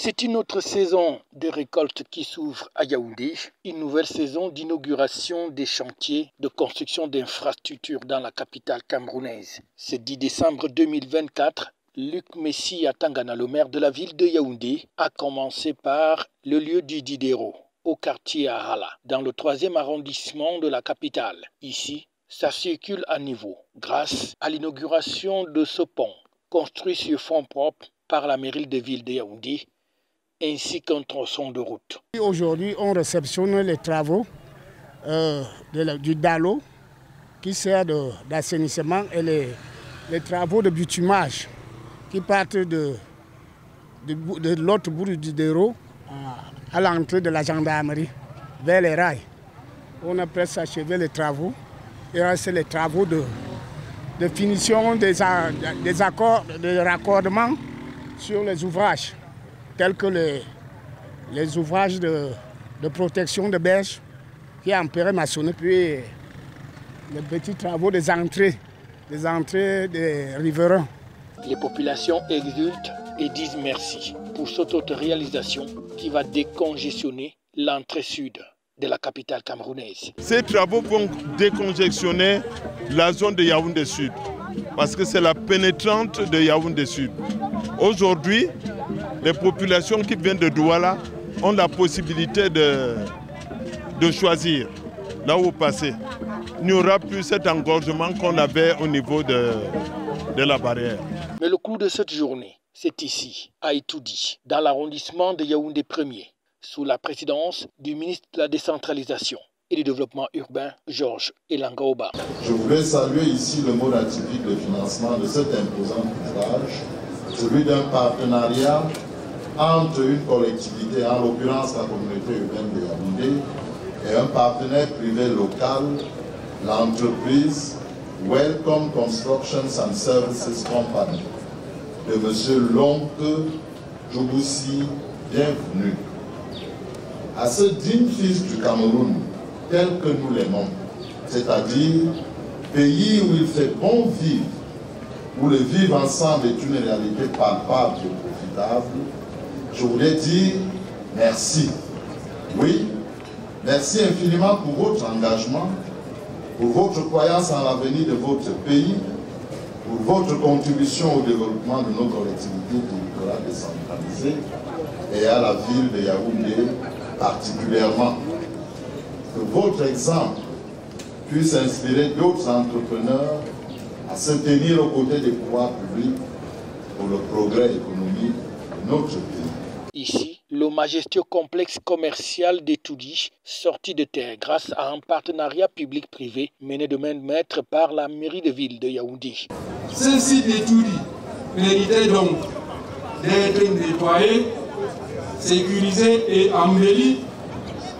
C'est une autre saison de récolte qui s'ouvre à Yaoundé, une nouvelle saison d'inauguration des chantiers de construction d'infrastructures dans la capitale camerounaise. Ce 10 décembre 2024, Luc Messi Atangana, le maire de la ville de Yaoundé, a commencé par le lieu du Didero, au quartier Ahala, dans le 3e arrondissement de la capitale. Ici, ça circule à niveau, grâce à l'inauguration de ce pont, construit sur fonds propres par la mairie de ville de Yaoundé, ainsi qu'un tronçon de route. Aujourd'hui, on réceptionne les travaux du DALO qui sert d'assainissement et les travaux de bitumage qui partent de l'autre bout du Didero à l'entrée de la gendarmerie vers les rails. On a presque achevé les travaux. Il reste les travaux de finition des accords de raccordement sur les ouvrages, tels que les ouvrages de protection de berges qui est en maçonné, puis les petits travaux des entrées des riverains. Les populations exultent et disent merci pour cette autre réalisation qui va décongestionner l'entrée sud de la capitale camerounaise. Ces travaux vont décongestionner la zone de Yaoundé Sud, parce que c'est la pénétrante de Yaoundé Sud. Aujourd'hui, les populations qui viennent de Douala ont la possibilité de choisir là où passer. Il n'y aura plus cet engorgement qu'on avait au niveau de la barrière. Mais le clou de cette journée, c'est ici, à Itoudi, dans l'arrondissement de Yaoundé 1er, sous la présidence du ministre de la décentralisation et du développement urbain, Georges Elangaoba. Je voulais saluer ici le mode atypique de financement de cet imposant ouvrage, celui d'un partenariat entre une collectivité, en l'occurrence la communauté urbaine de Yaoundé, et un partenaire privé local, l'entreprise Welcome Constructions and Services Company, de M. Lonke Djoboussi, bienvenue. À ce digne fils du Cameroun, tel que nous l'aimons, c'est-à-dire pays où il fait bon vivre, où le vivre ensemble est une réalité palpable et profitable, je voulais dire merci. Oui, merci infiniment pour votre engagement, pour votre croyance en l'avenir de votre pays, pour votre contribution au développement de nos collectivités territoriales décentralisées et à la ville de Yaoundé particulièrement. Que votre exemple puisse inspirer d'autres entrepreneurs à se tenir aux côtés des pouvoirs publics pour le progrès économique de notre pays. Ici, le majestueux complexe commercial d'Itoudi, sorti de terre grâce à un partenariat public-privé mené de main de maître par la mairie de ville de Yaoundé. Ce site d'Itoudi méritait donc d'être nettoyé, sécurisé et embelli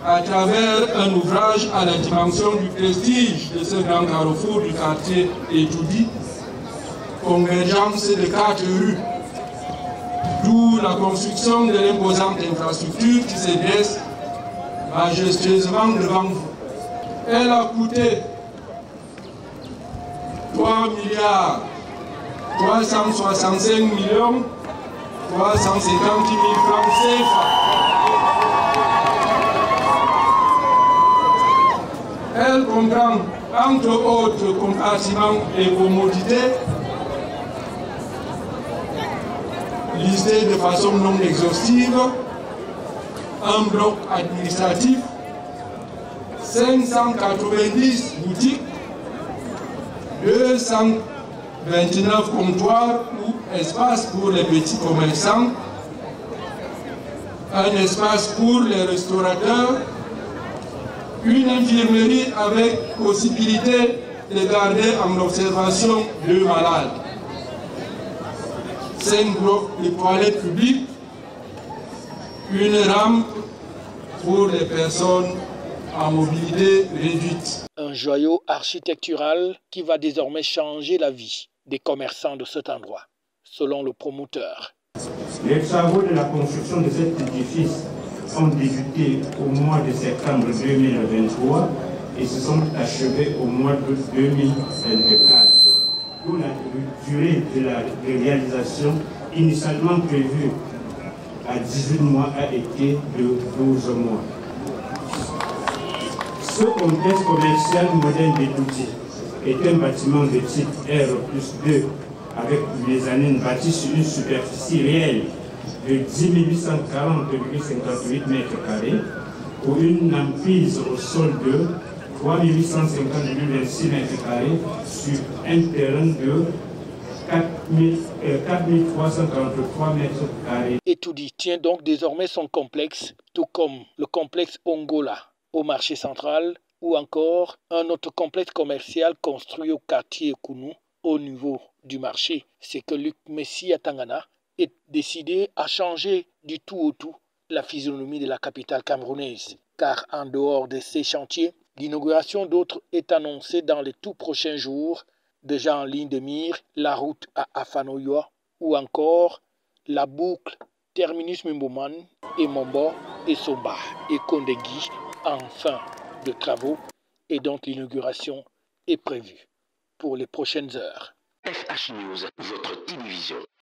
à travers un ouvrage à la dimension du prestige de ce grand carrefour du quartier Itoudi, convergence de 4 rues, d'où la construction de l'imposante infrastructure qui se dresse majestueusement devant vous. Elle a coûté 3 milliards 365 millions 350 000 francs CFA. Elle comprend, entre autres compartiments et commodités, listés de façon non exhaustive, un bloc administratif, 590 boutiques, 229 comptoirs ou espaces pour les petits commerçants, un espace pour les restaurateurs, une infirmerie avec possibilité de garder en observation 2 malades, 5 blocs de toilettes publiques, une rampe pour les personnes à mobilité réduite. Un joyau architectural qui va désormais changer la vie des commerçants de cet endroit, selon le promoteur. Les travaux de la construction de cet édifice ont débuté au mois de septembre 2023 et se sont achevés au mois d'août 2024. D'où la durée de la réalisation initialement prévue à 18 mois a été de 12 mois. Ce complexe commercial moderne d'Etoudi est un bâtiment de type R+2 avec mezzanine bâti sur une superficie réelle de 10 840,58 m² pour une emprise au sol de 3 850,26 m² sur un terrain de 4 343 m². Etoudi tient donc désormais son complexe, tout comme le complexe Ongola au marché central ou encore un autre complexe commercial construit au quartier Kounou au niveau du marché. C'est que Luc Messia Tangana est décidé à changer du tout au tout la physionomie de la capitale camerounaise. Car en dehors de ces chantiers, l'inauguration d'autres est annoncée dans les tout prochains jours, déjà en ligne de mire, la route à Afanoyoa ou encore la boucle terminus Mimboman et Mombo et Somba et Kondegui en fin de travaux et donc l'inauguration est prévue pour les prochaines heures. FH News, votre télévision.